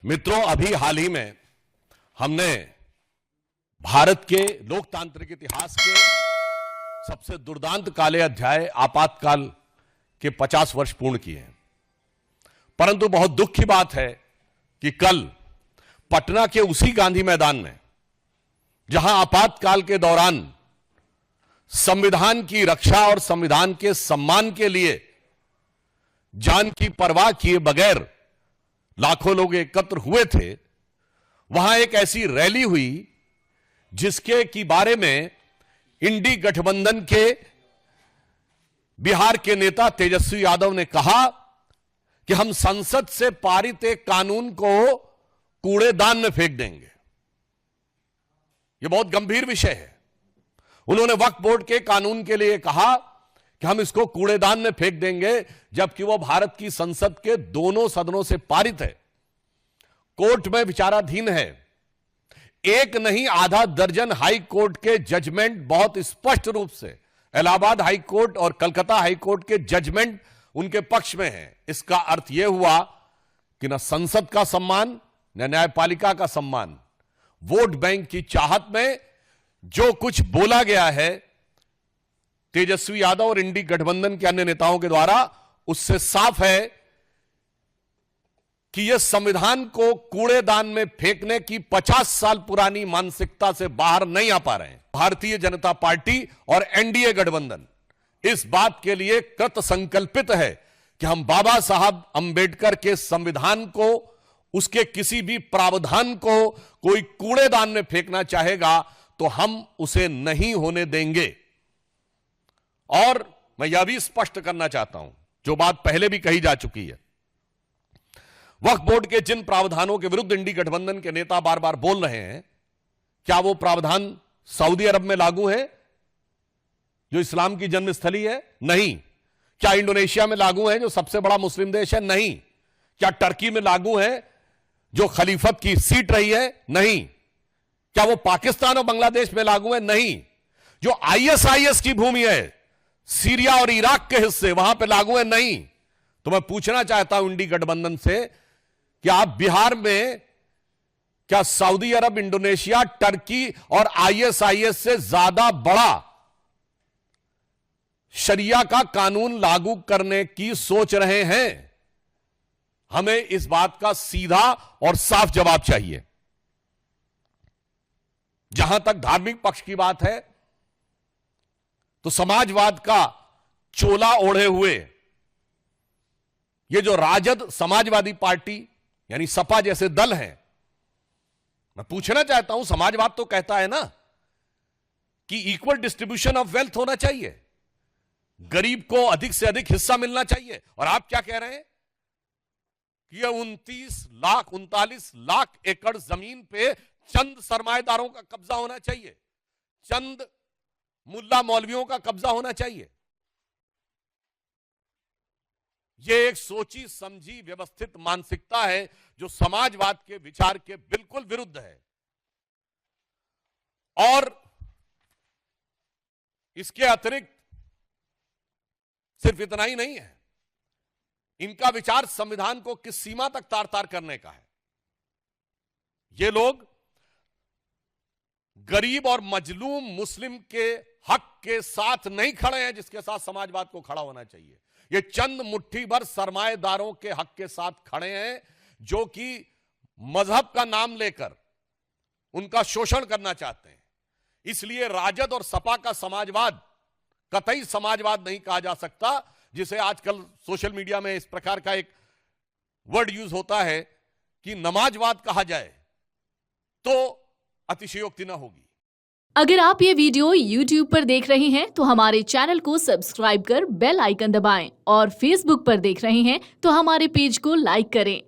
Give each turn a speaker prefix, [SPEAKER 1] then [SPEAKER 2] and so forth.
[SPEAKER 1] मित्रों, अभी हाल ही में हमने भारत के लोकतांत्रिक इतिहास के सबसे दुर्दांत काले अध्याय आपातकाल के 50 वर्ष पूर्ण किए हैं। परंतु बहुत दुख की बात है कि कल पटना के उसी गांधी मैदान में, जहां आपातकाल के दौरान संविधान की रक्षा और संविधान के सम्मान के लिए जान की परवाह किए बगैर लाखों लोग एकत्र हुए थे, वहां एक ऐसी रैली हुई जिसके की बारे में इंडी गठबंधन के बिहार के नेता तेजस्वी यादव ने कहा कि हम संसद से पारित एक कानून को कूड़ेदान में फेंक देंगे। यह बहुत गंभीर विषय है। उन्होंने वक्फ बोर्ड के कानून के लिए कहा कि हम इसको कूड़ेदान में फेंक देंगे, जबकि वह भारत की संसद के दोनों सदनों से पारित है, कोर्ट में विचाराधीन है। एक नहीं, आधा दर्जन हाई कोर्ट के जजमेंट बहुत स्पष्ट रूप से इलाहाबाद हाई कोर्ट और कलकत्ता हाई कोर्ट के जजमेंट उनके पक्ष में है। इसका अर्थ यह हुआ कि न संसद का सम्मान न न्यायपालिका का सम्मान, वोट बैंक की चाहत में जो कुछ बोला गया है तेजस्वी यादव और इंडी गठबंधन के अन्य नेताओं के द्वारा, उससे साफ है कि यह संविधान को कूड़ेदान में फेंकने की 50 साल पुरानी मानसिकता से बाहर नहीं आ पा रहे हैं। भारतीय जनता पार्टी और एनडीए गठबंधन इस बात के लिए कृत संकल्पित है कि हम बाबा साहब अंबेडकर के संविधान को, उसके किसी भी प्रावधान को कोई कूड़ेदान में फेंकना चाहेगा तो हम उसे नहीं होने देंगे। और मैं यह भी स्पष्ट करना चाहता हूं, जो बात पहले भी कही जा चुकी है, वक्फ बोर्ड के जिन प्रावधानों के विरुद्ध इंडी गठबंधन के नेता बार बार बोल रहे हैं, क्या वो प्रावधान सऊदी अरब में लागू है जो इस्लाम की जन्मस्थली है? नहीं। क्या इंडोनेशिया में लागू है जो सबसे बड़ा मुस्लिम देश है? नहीं। क्या टर्की में लागू है जो खलीफत की सीट रही है? नहीं। क्या वो पाकिस्तान और बांग्लादेश में लागू है? नहीं। जो आईएसआईएस की भूमि है, सीरिया और इराक के हिस्से, वहां पे लागू है? नहीं। तो मैं पूछना चाहता हूं इंडी गठबंधन से कि आप बिहार में क्या सऊदी अरब, इंडोनेशिया, टर्की और आईएसआईएस से ज्यादा बड़ा शरिया का कानून लागू करने की सोच रहे हैं? हमें इस बात का सीधा और साफ जवाब चाहिए। जहां तक धार्मिक पक्ष की बात है, तो समाजवाद का चोला ओढ़े हुए ये जो राजद समाजवादी पार्टी यानी सपा जैसे दल हैं, मैं पूछना चाहता हूं, समाजवाद तो कहता है ना कि इक्वल डिस्ट्रीब्यूशन ऑफ वेल्थ होना चाहिए, गरीब को अधिक से अधिक हिस्सा मिलना चाहिए। और आप क्या कह रहे हैं कि यह 39 लाख एकड़ जमीन पे चंद सरमाएदारों का कब्जा होना चाहिए, चंद मुल्ला मौलवियों का कब्जा होना चाहिए। यह एक सोची समझी व्यवस्थित मानसिकता है जो समाजवाद के विचार के बिल्कुल विरुद्ध है। और इसके अतिरिक्त सिर्फ इतना ही नहीं है, इनका विचार संविधान को किस सीमा तक तार तार करने का है। ये लोग गरीब और मजलूम मुस्लिम के हक के साथ नहीं खड़े हैं जिसके साथ समाजवाद को खड़ा होना चाहिए। ये चंद मुट्ठी भर सरमाएदारों के हक के साथ खड़े हैं जो कि मजहब का नाम लेकर उनका शोषण करना चाहते हैं। इसलिए राजद और सपा का समाजवाद कतई समाजवाद नहीं कहा जा सकता, जिसे आजकल सोशल मीडिया में इस प्रकार का एक वर्ड यूज होता है कि नमाजवाद कहा जाए, तो अतिशयोक्ति न होगी।
[SPEAKER 2] अगर आप ये वीडियो YouTube पर देख रहे हैं तो हमारे चैनल को सब्सक्राइब कर बेल आइकन दबाएं, और Facebook पर देख रहे हैं तो हमारे पेज को लाइक करें।